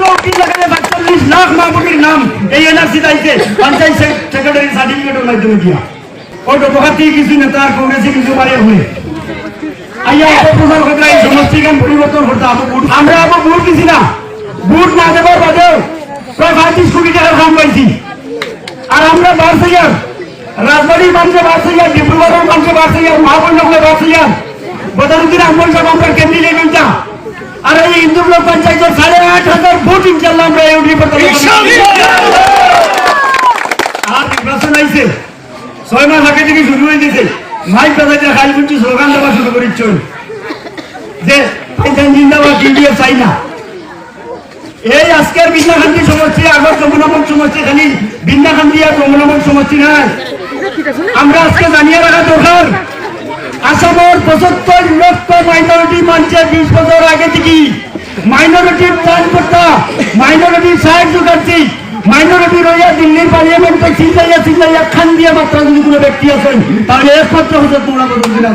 45 লাখ মাহমুদির নাম এই NRC দাইছে panchayat secretary সার্টিফিকেটের মাধ্যমে দিয়া ওই ডোকাতি কিছু নেতা কংগ্রেসি কিছু বারে হয়ে আইয়া অপপ্রচার করতে এই সমষ্টি গান পরিবর্তন করতে আমরা আবার ভোট দিছি না ভোট না দেওয়ার বাদেও প্রায় 35 কোটি টাকার কাম পাইছি আর আমরা বাড়ছিলাম রাজবাড়ির মানুষে বাড়ছিলাম ডিব্রুগড়ের মানুষে বাড়ছিলাম মহাবন্ধে বাড়ছিলাম বদরুদ্দিন আহমদ সাহেব আমরা কেন্দ্রীয় লেভেলটা আর এই হিন্দু ব্লক পঞ্চায়েতের 8,500 ভোট ইনশাল্লাহ আমরা ইউডি করতে আর নির্বাচন আইছে 6 মাস আগে থেকে শুরু হয়ে গেছে মাইক বাজাইতে খালি বলছি স্লোগান দেওয়া শুরু করেছ যে পেনশন জিন্দাবাদ ডিডিএফ চাই না এই আজকের বিন্দাখান্দি সমষ্টি আগর যমুনামন সমষ্টি খালি বিন্দাখান্দি আর যমুনামন সমষ্টি নাই আমরা আজকে জানিয়ে রাখা দরকার আসামের 75 লক্ষ মাইনরিটি মানুষের 20 বছর আগে থেকে মাইনরিটির ত্রাণ করতা মাইনরিটির সাহায্য করছি মাইনরিটি রইয়া দিল্লির পার্লামেন্টে চিল্লাইয়া খান দিয়া মাত্রা যদি কোনো ব্যক্তি আছেন তাহলে একমাত্র হচ্ছে তোমরা বদল দিন